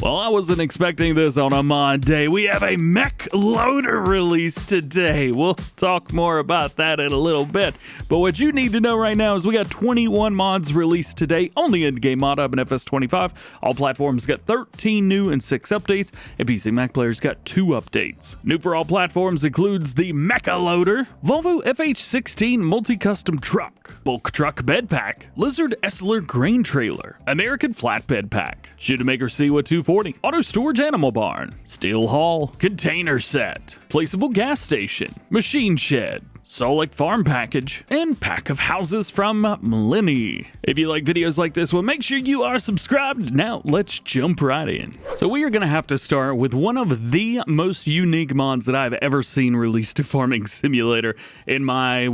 Well, I wasn't expecting this on a mod day. We have a Mecha Loader release today. We'll talk more about that in a little bit. But what you need to know right now is we got 21 mods released today on the in-game mod hub and FS25. All platforms got 13 new and 6 updates, and PC Mac players got 2 updates. New for all platforms includes the Mecha Loader, Volvo FH16 MultiCustom truck, bulk truck bed pack, Lizard Esler grain trailer, American flatbed pack, Schuitemaker SIWA 240, AutoStorage animal barn, steel haul, container set, placeable gas station, machine shed, Solek farm package, and pack of houses from Mlyny. If you like videos like this one, make sure you are subscribed. Now let's jump right in. So we are going to have to start with one of the most unique mods that I've ever seen released to Farming Simulator in my,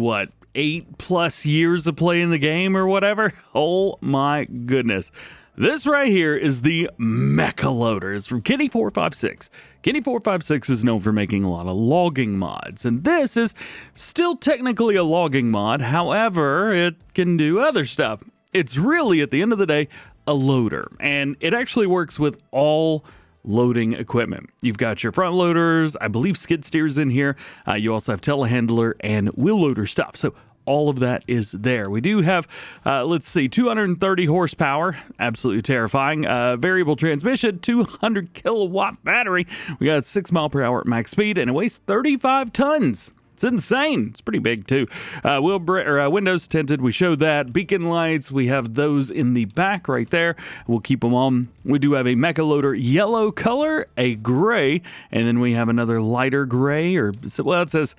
8+ years of playing the game or whatever. Oh my goodness. This right here is the Mecha Loader. It's from Kenny456. Kenny456 is known for making a lot of logging mods, and this is still technically a logging mod. However, it can do other stuff. It's really, at the end of the day, a loader, and it actually works with all loading equipment. You've got your front loaders, I believe skid steers in here. You also have telehandler and wheel loader stuff. So all of that is there. We do have, 230 horsepower. Absolutely terrifying. Variable transmission, 200 kilowatt battery. We got 6 mile per hour max speed, and it weighs 35 tons. It's insane. It's pretty big too. Windows tinted. We showed that. Beacon lights. We have those in the back right there. We'll keep them on. We do have a Mecha Loader yellow color, a gray, and then we have another lighter gray, it says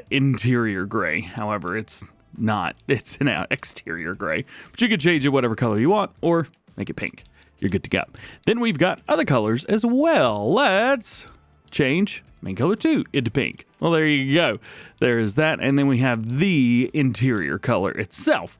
interior gray. However, it's not. It's an exterior gray. But you can change it whatever color you want or make it pink. You're good to go. Then we've got other colors as well. Let's change main color 2 into pink. Well, there you go. There is that. And then we have the interior color itself.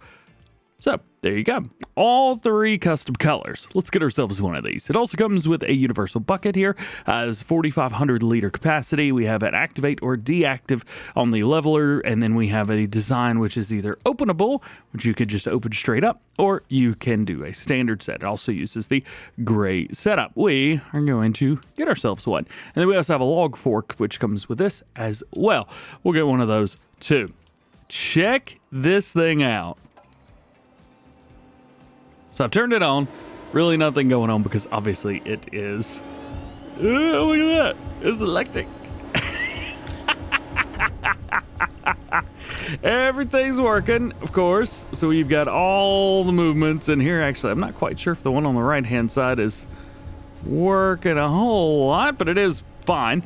So there you go. All 3 custom colors. Let's get ourselves one of these. It also comes with a universal bucket here. It's 4,500 liter capacity. We have an activate or deactive on the leveler. And then we have a design which is either openable, which you could just open straight up, or you can do a standard set. It also uses the gray setup. We are going to get ourselves one. And then we also have a log fork, which comes with this as well. We'll get one of those too. Check this thing out. So I've turned it on. Really nothing going on because obviously it is. Oh, look at that. It's electric. Everything's working, of course. So we've got all the movements in here. Actually, I'm not quite sure if the one on the right-hand side is working a whole lot, but it is fine.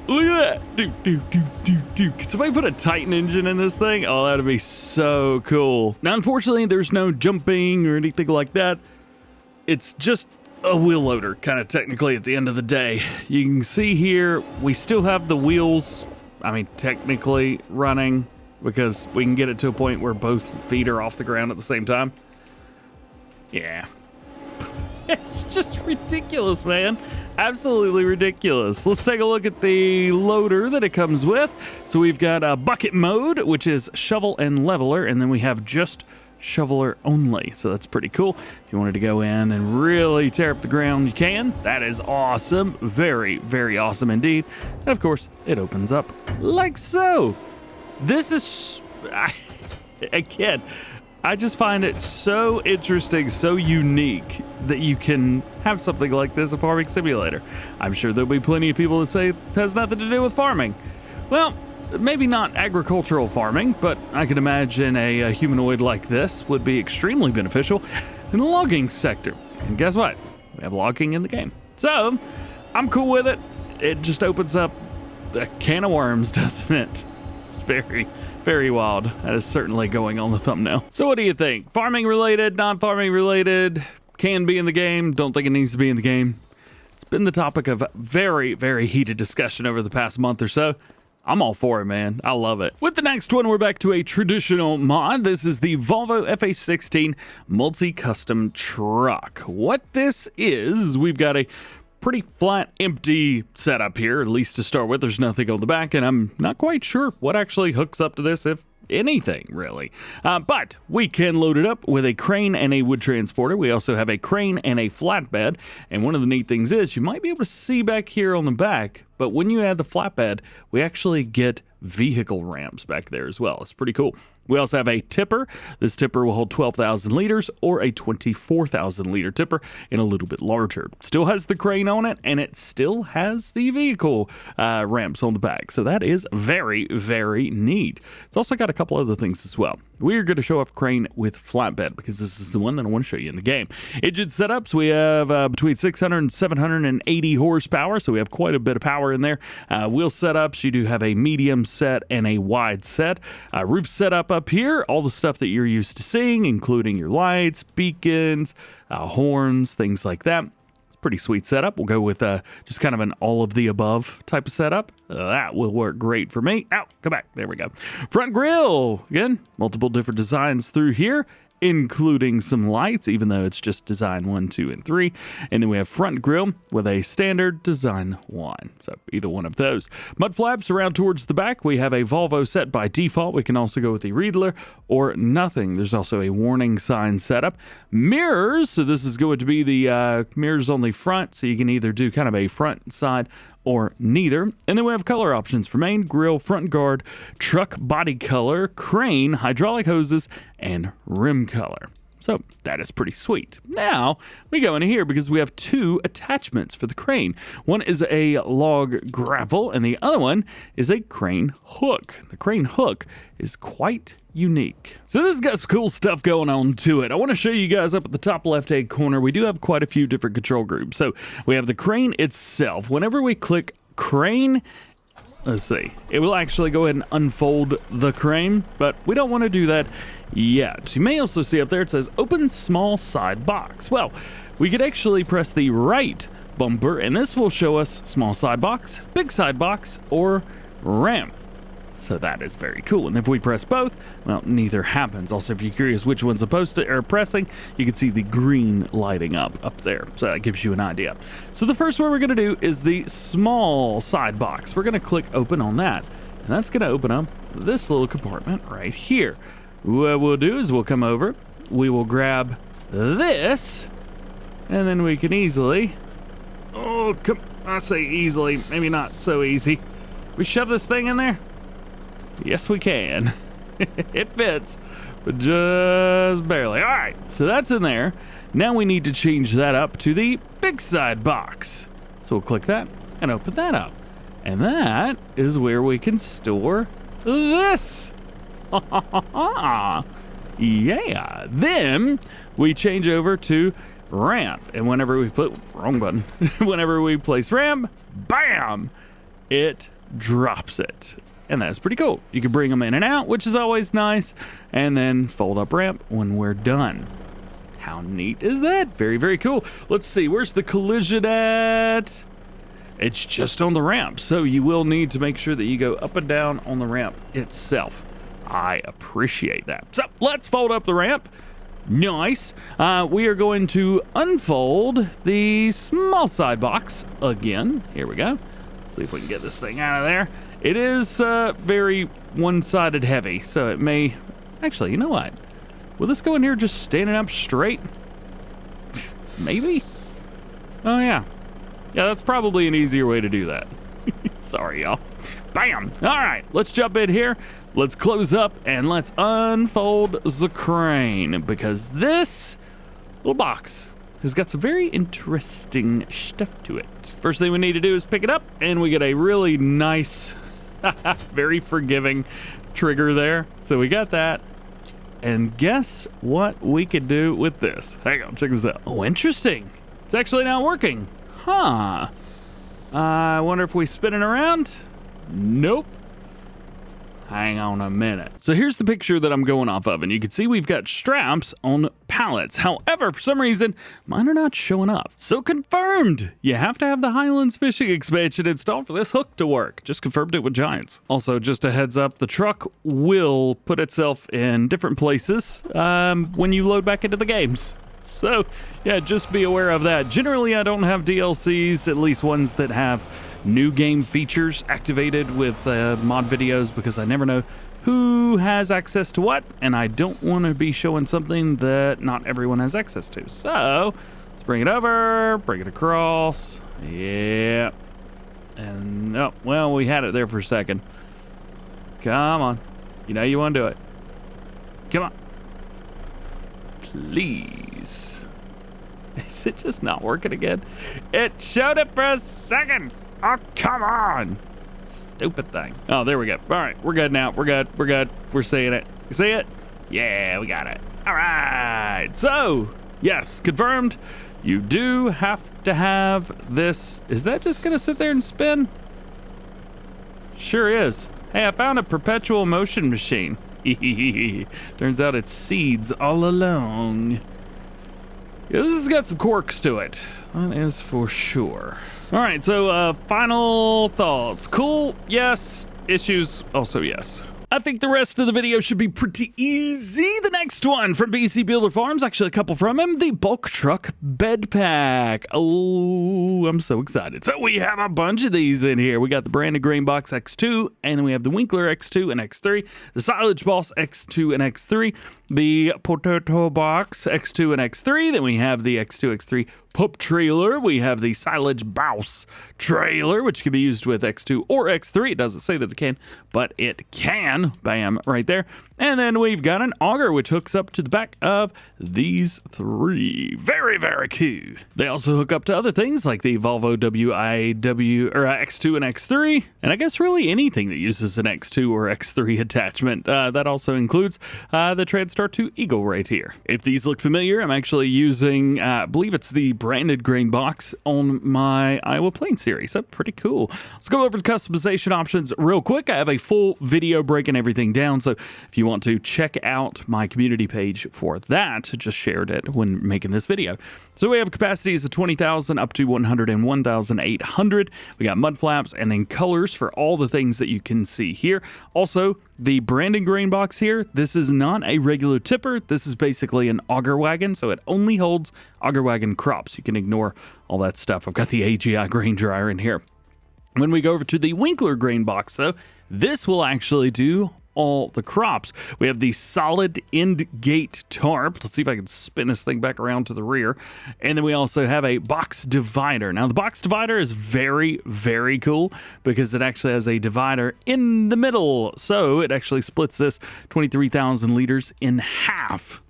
Look at that. Can somebody put a Titan engine in this thing? Oh, that'd be so cool. Now, unfortunately, there's no jumping or anything like that. It's just a wheel loader, kind of technically at the end of the day. You can see here, we still have the wheels, technically running because we can get it to a point where both feet are off the ground at the same time. Yeah. It's just ridiculous, man. Absolutely ridiculous. Let's take a look at the loader that it comes with. So we've got a bucket mode, which is shovel and leveler, and then we have just shoveler only. So that's pretty cool. If you wanted to go in and really tear up the ground, you can. That is awesome. Very, very awesome indeed. And of course, it opens up like so. This is, again, I just find it so interesting, so unique that you can have something like this in Farming Simulator. I'm sure there'll be plenty of people that say it has nothing to do with farming. Well, maybe not agricultural farming, but I can imagine a humanoid like this would be extremely beneficial in the logging sector. And guess what? We have logging in the game. So, I'm cool with it. It just opens up a can of worms, doesn't it? It's very, very wild. That is certainly going on the thumbnail. So what do you think? Farming related, non-farming related, can be in the game, don't think it needs to be in the game. It's been the topic of very, very heated discussion over the past month or so. I'm all for it, man. I love it. With the next one, we're back to a traditional mod. This is the Volvo FH16 MultiCustom truck. What this is, we've got a pretty flat, empty setup here, at least to start with. There's nothing on the back, and I'm not quite sure what actually hooks up to this, if anything really. But we can load it up with a crane and a wood transporter. We also have a crane and a flatbed. And one of the neat things is you might be able to see back here on the back, but when you add the flatbed, we actually get vehicle ramps back there as well. It's pretty cool. We also have a tipper. This tipper will hold 12,000 liters or a 24,000 liter tipper and a little bit larger. Still has the crane on it, and it still has the vehicle ramps on the back. So that is very, very neat. It's also got a couple other things as well. We are going to show off crane with flatbed because this is the one that I want to show you in the game. Engine setups, we have between 600 and 780 horsepower, so we have quite a bit of power in there. Wheel setups, you do have a medium set and a wide set. Roof setup up here, all the stuff that you're used to seeing, including your lights, beacons, horns, things like that. It's a pretty sweet setup. We'll go with just kind of an all of the above type of setup. That will work great for me. Ow, come back. There we go. Front grille. Again, multiple different designs through here, including some lights, even though it's just design 1, 2, and 3. And then we have front grille with a standard design 1. So either one of those. Mud flaps around towards the back. We have a Volvo set by default. We can also go with a Riedler or nothing. There's also a warning sign setup. Mirrors. So this is going to be the mirrors on the front. So you can either do kind of a front side or neither. And then we have color options for main, grille, front guard, truck body color, crane, hydraulic hoses, and rim color. So that is pretty sweet. Now we go into here because we have 2 attachments for the crane. One is a log grapple and the other one is a crane hook. The crane hook is quite unique. So this has got some cool stuff going on to it. I want to show you guys up at the top left-hand corner. We do have quite a few different control groups. So we have the crane itself. Whenever we click crane, let's see, it will actually go ahead and unfold the crane, but we don't want to do that yet. You may also see up there it says open small side box. Well, we could actually press the right bumper and this will show us small side box, big side box, or ramp. So that is very cool. And if we press both, well, neither happens. Also, if you're curious which one's supposed to are pressing, you can see the green lighting up there. So that gives you an idea. So the first one we're going to do is the small side box. We're going to click open on that. And that's going to open up this little compartment right here. What we'll do is we'll come over. We will grab this. And then we can easily... Oh, come... I say easily. Maybe not so easy. We shove this thing in there. Yes, we can. It fits, but just barely. All right, so that's in there. Now we need to change that up to the big side box. So we'll click that and open that up. And that is where we can store this. Yeah. Then we change over to ramp. And whenever we put, wrong button, whenever we place ramp, bam, it drops it. And that's pretty cool. You can bring them in and out, which is always nice, and then fold up ramp when we're done. How neat is that? Very, very cool. Let's see, where's the collision at? It's just on the ramp, so you will need to make sure that you go up and down on the ramp itself. I appreciate that. So let's fold up the ramp. Nice. We are going to unfold the small side box again. Here we go. See if we can get this thing out of there. It is very one-sided heavy, so it may... Actually, you know what? Will this go in here just standing up straight? Maybe? Oh, yeah. Yeah, that's probably an easier way to do that. Sorry, y'all. Bam! All right, let's jump in here. Let's close up, and let's unfold the crane, because this little box has got some very interesting stuff to it. First thing we need to do is pick it up, and we get a really nice... very forgiving trigger there. So we got that. And guess what we could do with this? Hang on, check this out. Oh, interesting. It's actually not working. Huh. I wonder if we spin it around? Nope. Hang on a minute. So here's the picture that I'm going off of, and you can see we've got straps on pallets. However, for some reason, mine are not showing up. So confirmed! You have to have the Highlands fishing expansion installed for this hook to work. Just confirmed it with Giants. Also, just a heads up, the truck will put itself in different places when you load back into the games. So, yeah, just be aware of that. Generally, I don't have DLCs, at least ones that have new game features activated with mod videos, because I never know who has access to what, and I don't want to be showing something that not everyone has access to. So let's bring it over, bring it across. Yeah. And oh, well, we had it there for a second. Come on. You know you want to do it. Come on. Please. Is it just not working again? It showed it for a second. Oh, come on. Stupid thing. Oh, there we go. All right, we're good now. We're good. We're good. We're seeing it. You see it? Yeah, we got it. All right. So, yes, confirmed. You do have to have this. Is that just going to sit there and spin? Sure is. Hey, I found a perpetual motion machine. Turns out it's seeds all along. Yeah, this has got some quirks to it. That is for sure. All right, so final thoughts. Cool, yes. Issues, also yes. I think the rest of the video should be pretty easy. The next one from BC Builder Farms, actually a couple from him, the bulk truck bed pack. Oh, I'm so excited. So we have a bunch of these in here. We got the Branded Grain Box X2, and then we have the Winkler X2 and X3, the Silage Boss X2 and X3, the Potato Box X2 and X3, then we have the X2, X3 pup trailer. We have the Silage Bouse trailer, which can be used with X2 or X3. It doesn't say that it can, but it can. Bam, right there. And then we've got an auger, which hooks up to the back of these three. Very, very cool. They also hook up to other things like the Volvo WIW or X2 and X3, and I guess really anything that uses an X2 or X3 attachment. That also includes the Transstar 2 Eagle right here. If these look familiar, I'm actually using, I believe it's the Branded Grain Box on my Iowa Plains series. So pretty cool. Let's go over to customization options real quick. I have a full video breaking everything down, so if you want to check out my community page for that, just shared it when making this video. So we have capacities of 20,000 up to 101,800. We got mud flaps and then colors for all the things that you can see here. Also, the Branded Grain Box here, this is not a regular tipper. This is basically an auger wagon, so it only holds auger wagon crops. You can ignore all that stuff. I've got the AGI grain dryer in here. When we go over to the Winkler Grain Box, though, this will actually do all the crops. We have the solid end gate tarp. Let's see if I can spin this thing back around to the rear. And then we also have a box divider. Now the box divider is very, very cool because it actually has a divider in the middle. So it actually splits this 23,000 liters in half.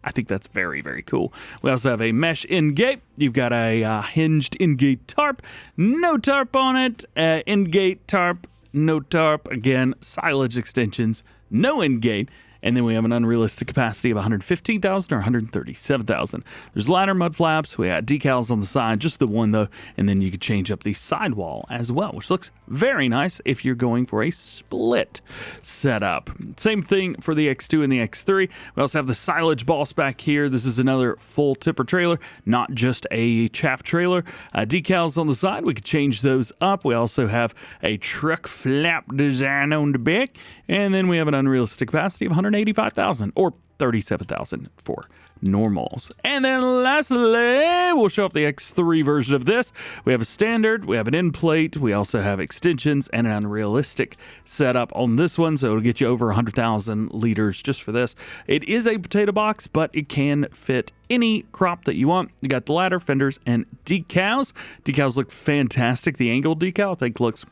I think that's very, very cool. We also have a mesh end gate. You've got a hinged end gate tarp. No tarp on it. End gate tarp. No tarp, again, silage extensions, no end gate, and then we have an unrealistic capacity of 115,000 or 137,000. There's ladder mud flaps, we got decals on the side, just the one though, and then you could change up the sidewall as well, which looks very nice if you're going for a split setup. Same thing for the X2 and the X3. We also have the Silage Boss back here. This is another full tipper trailer, not just a chaff trailer. Decals on the side, we could change those up. We also have a truck flap design on the back, and then we have an unrealistic capacity of 185,000 or 37,000 for normals. And then lastly, we'll show off the X3 version of this. We have a standard, we have an end plate, we also have extensions and an unrealistic setup on this one, so it'll get you over 100,000 liters just for this. It is a potato box, but it can fit any crop that you want. You got the ladder, fenders, and decals. Decals look fantastic. The angled decal, I think, looks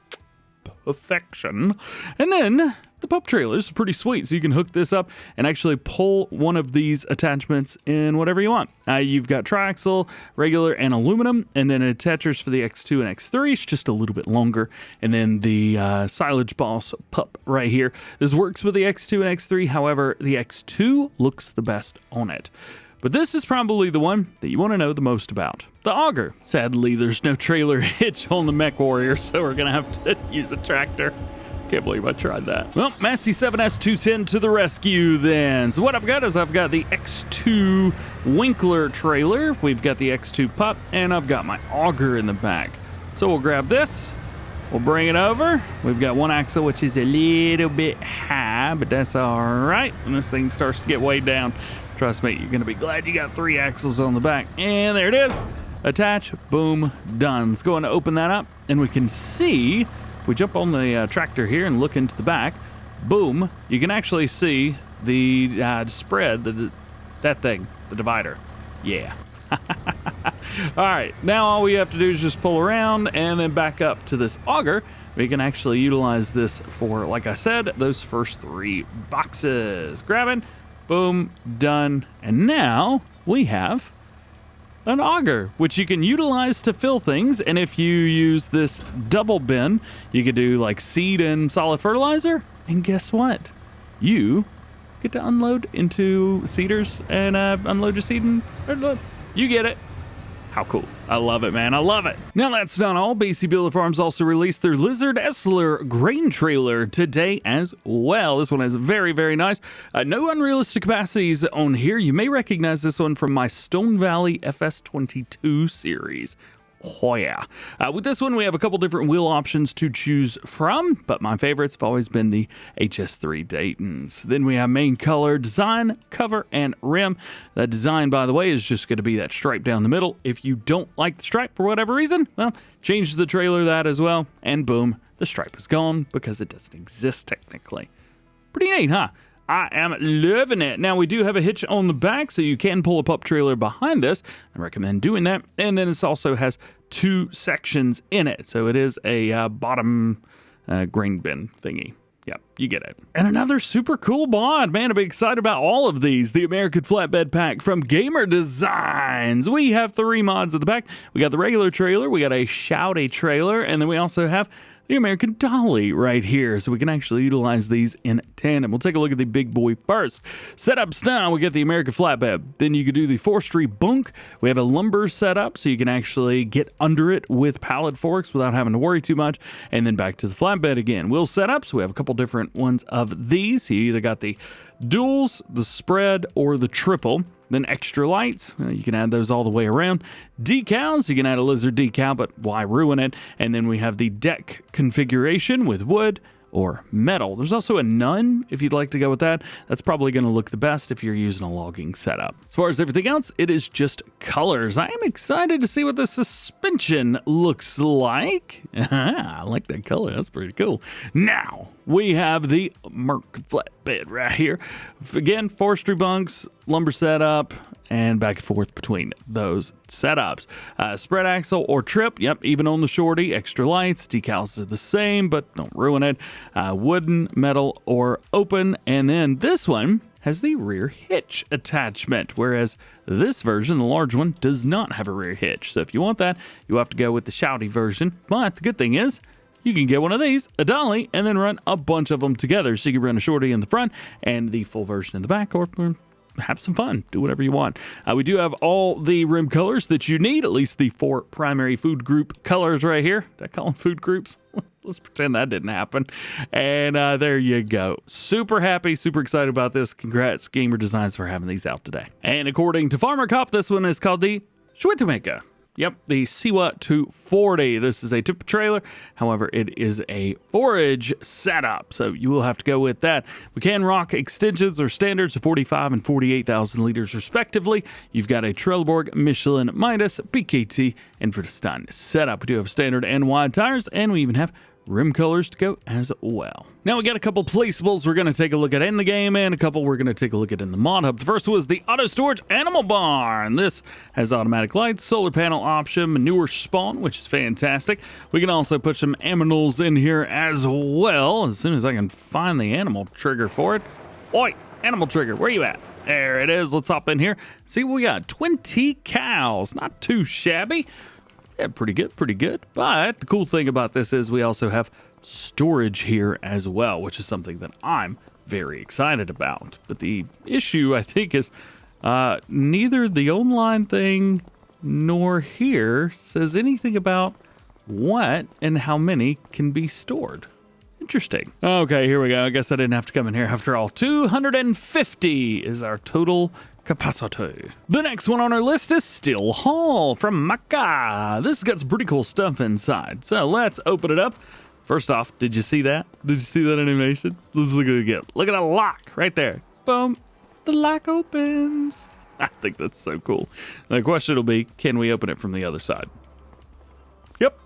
perfection. And then the pup trailer is pretty sweet, so you can hook this up and actually pull one of these attachments in whatever you want. You've got triaxle, regular, and aluminum, and then attachers for the X2 and X3. It's just a little bit longer, and then the Silage Boss pup right here. This works with the X2 and X3, however, the X2 looks the best on it. But this is probably the one that you want to know the most about. The auger. Sadly, there's no trailer hitch on the Mech Warrior, so we're going to have to use a tractor. Can't believe I tried that. Well, Massey 7S210 to the rescue then. So what I've got is I've got the X2 Winkler trailer, we've got the X2 pup, and I've got my auger in the back. So we'll grab this, we'll bring it over. We've got one axle, which is a little bit high, but that's all right. When this thing starts to get weighed down, trust me, you're gonna be glad you got 3 axles on the back. And there it is. Attach, boom, done. Let's go and open that up, and we can see, if we jump on the tractor here and look into the back, boom, you can actually see the spread, that thing, the divider. Yeah. All right, now all we have to do is just pull around and then back up to this auger. We can actually utilize this for, like I said, those first 3 boxes. Grabbing, boom, done. And now we have an auger, which you can utilize to fill things. And if you use this double bin, you could do like seed and solid fertilizer. And guess what? You get to unload into seeders and unload your seed and you get it. How cool. I love it, man. I love it. Now, that's not all. BC Builder Farms also released their Lizard Esler grain trailer today as well. This one is very, very nice. No unrealistic capacities on here. You may recognize this one from my Stone Valley FS25 series. Oh yeah. With this one, we have a couple different wheel options to choose from, but my favorites have always been the HS3 Daytons. Then we have main color, design, cover, and rim. The design, by the way, is just going to be that stripe down the middle. If you don't like the stripe for whatever reason, well, change the trailer that as well, and boom, the stripe is gone because it doesn't exist technically. Pretty neat, huh? I am loving it. Now, we do have a hitch on the back, so you can pull a pup trailer behind this. I recommend doing that. And then this also has 2 sections in it. So it is a bottom grain bin thingy. Yep, you get it. And another super cool mod. Man, I'm excited about all of these. The American Flatbed Pack from Gamer Designs. We have 3 mods at the back. We got the regular trailer, we got a shouty trailer, and then we also have the American Dolly right here, so we can actually utilize these in tandem. We'll take a look at the big boy first. Setup style, we get the American Flatbed. Then you can do the forestry bunk. We have a lumber setup, so you can actually get under it with pallet forks without having to worry too much. And then back to the flatbed again. Wheel setups, we have a couple different ones of these. You either got the duals, the spread, or the triple. Then extra lights, you can add those all the way around. Decals, you can add a lizard decal, but why ruin it? And then we have the deck configuration with wood or metal. There's also a none if you'd like to go with that. That's probably going to look the best if you're using a logging setup. As far as everything else, it is just colors. I am excited to see what the suspension looks like. I like that color. That's pretty cool. Now, we have the Merc Flatbed right here. Again, forestry bunks, lumber setup, and back and forth between those setups. Spread axle or trip, yep, even on the shorty. Extra lights, decals are the same, but don't ruin it. Wooden, metal, or open. And then this one has the rear hitch attachment, whereas this version, the large one, does not have a rear hitch. So if you want that, you have to go with the shouty version. But the good thing is, you can get one of these, a dolly, and then run a bunch of them together. So you can run a shorty in the front and the full version in the back, or have some fun. Do whatever you want. We do have all the rim colors that you need, at least the 4 primary food group colors right here. Did I call them food groups? Let's pretend that didn't happen. And there you go. Super happy, super excited about this. Congrats, Gamer Designs, for having these out today. And according to Farmer Cop, this one is called the Schuitemaker. Yep, the SIWA 240. This is a tip trailer. However, it is a forage setup, so you will have to go with that. We can rock extensions or standards of 45 and 48,000 liters respectively. You've got a Trelleborg Michelin Midas BKT and Vredestein setup. We do have standard and wide tires, and we even have rim colors to go as well. Now we got a couple placeables we're going to take a look at in the game, and a couple we're going to take a look at in the mod hub. The first was the AutoStorage Animal Barn. This has automatic lights, solar panel option, manure spawn, which is fantastic. We can also put some aminals in here as well, as soon as I can find the animal trigger for it. Oi, animal trigger, where you at? There it is. Let's hop in here. See what we got. 20 cows. Not too shabby. Yeah, pretty good, pretty good. But the cool thing about this is we also have storage here as well, which is something that I'm very excited about. But the issue, I think, is neither the online thing nor here says anything about what and how many can be stored. Interesting. Okay, here we go. I guess I didn't have to come in here after all. 250 is our total capacity. The next one on our list is Steel Hall from Mecha. This has got some pretty cool stuff inside. So let's open it up. First off, did you see that? Did you see that animation? Let's look at it again. Look at a lock right there. Boom. The lock opens. I think that's so cool. The question will be, can we open it from the other side? Yep.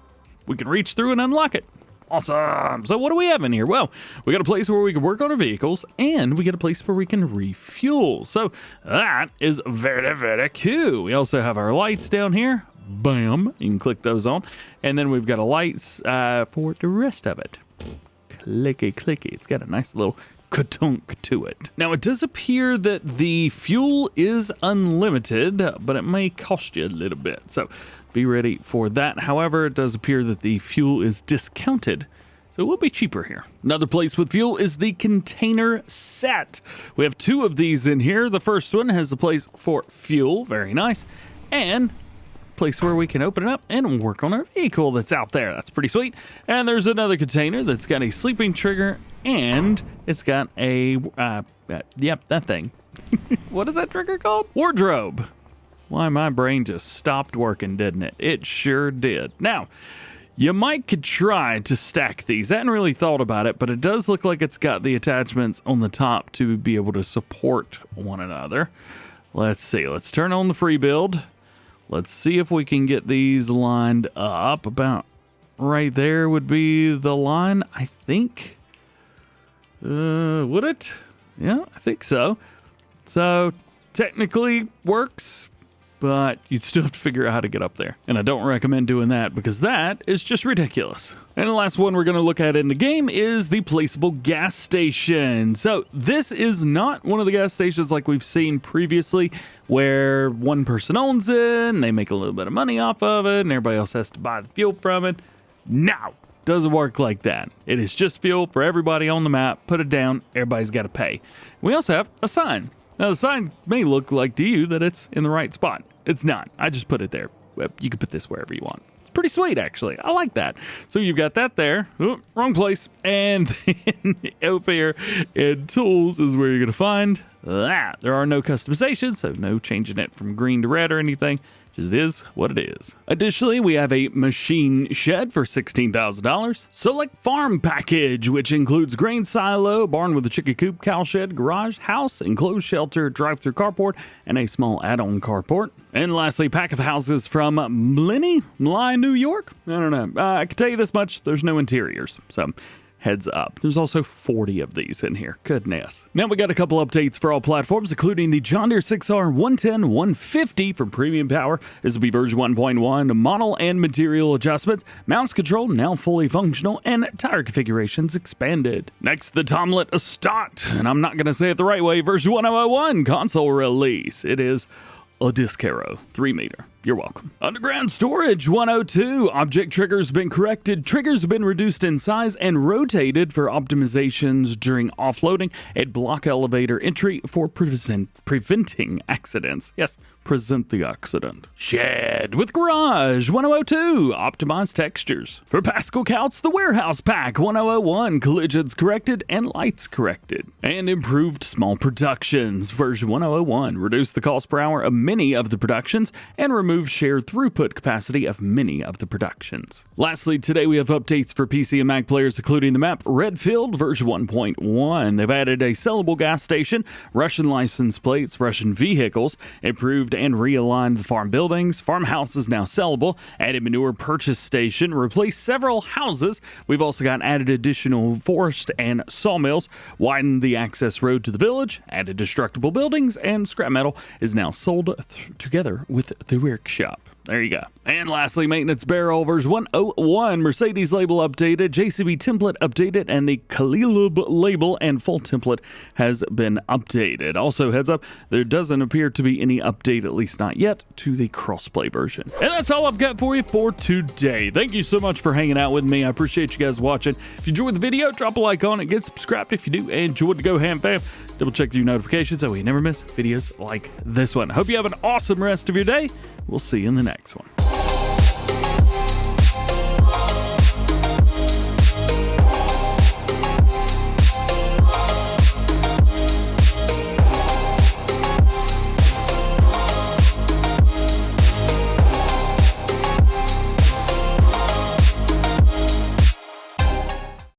We can reach through and unlock it. Awesome. So what do we have in here? Well, we got a place where we can work on our vehicles, and we get a place where we can refuel. So that is very, very cool. We also have our lights down here. Bam. You can click those on. And then we've got a lights for the rest of it. Clicky, clicky. It's got a nice little ka-tunk to it. Now, it does appear that the fuel is unlimited, but it may cost you a little bit. So be ready for that. However, it does appear that the fuel is discounted, so it will be cheaper here. Another place with fuel is the container set. We have 2 of these in here. The first one has a place for fuel, very nice, and a place where we can open it up and work on our vehicle that's out there. That's pretty sweet. And there's another container that's got a sleeping trigger, and it's got a, yep, that thing. What is that trigger called? Wardrobe. Why, my brain just stopped working, didn't it? It sure did. Now, you could try to stack these. I hadn't really thought about it, but it does look like it's got the attachments on the top to be able to support one another. Let's see. Let's turn on the free build. Let's see if we can get these lined up. About right there would be the line, I think. Would it? Yeah, I think so. So, technically works, but you'd still have to figure out how to get up there. And I don't recommend doing that because that is just ridiculous. And the last one we're going to look at in the game is the Placeable Gas Station. So this is not one of the gas stations like we've seen previously where one person owns it and they make a little bit of money off of it and everybody else has to buy the fuel from it. No, doesn't work like that. It is just fuel for everybody on the map. Put it down, everybody's got to pay. We also have a sign. Now, the sign may look like to you that it's in the right spot. It's not. I just put it there. You can put this wherever you want. It's pretty sweet, actually. I like that. So you've got that there. Oh, wrong place. And then up here in Tools is where you're going to find that. There are no customizations, so no changing it from green to red or anything. Just is what it is. Additionally, we have a machine shed for $16,000. Solek farm package, which includes grain silo, barn with a chicken coop, cow shed, garage, house, enclosed shelter, drive-through carport, and a small add-on carport. And lastly, pack of houses from Mlyny, New York. I don't know. I can tell you this much: there's no interiors. So heads up. There's also 40 of these in here. Goodness. Now we got a couple updates for all platforms, including the John Deere 6R 110 150 for premium power. This will be version 1.1. Model and material adjustments. Mouse control now fully functional, and tire configurations expanded. Next, the Tolmet Astat, and I'm not going to say it the right way, version 1001 console release. It is a disc harrow, 3 meter. You're welcome. Underground storage 102. Object triggers been corrected. Triggers have been reduced in size and rotated for optimizations during offloading. A block elevator entry for preventing accidents. Yes, present the accident. Shed with garage 1002. Optimized textures. For Pascal counts, the warehouse pack 1001. Collisions corrected and lights corrected. And improved small productions version 1001. Reduce the cost per hour of many of the productions and remove shared throughput capacity of many of the productions. Lastly, today we have updates for PC and Mac players, including the map RedField version 1.1. They've added a sellable gas station, Russian license plates, Russian vehicles, improved and realigned the farm buildings. Farmhouse is now sellable, added manure purchase station, replaced several houses. We've also got added additional forest and sawmills, widened the access road to the village, added destructible buildings, and scrap metal is now sold together with the workshop. There you go. And lastly, maintenance barrel version 101, Mercedes label updated, JCB template updated, and the Khalilub label and full template has been updated. Also, heads up, there doesn't appear to be any update, at least not yet, to the crossplay version. And that's all I've got for you for today. Thank you so much for hanging out with me. I appreciate you guys watching. If you enjoyed the video, drop a like on it, get subscribed if you do, and join the DjGoHam fam. Double check your notifications so you never miss videos like this one. Hope you have an awesome rest of your day. We'll see you in the next one.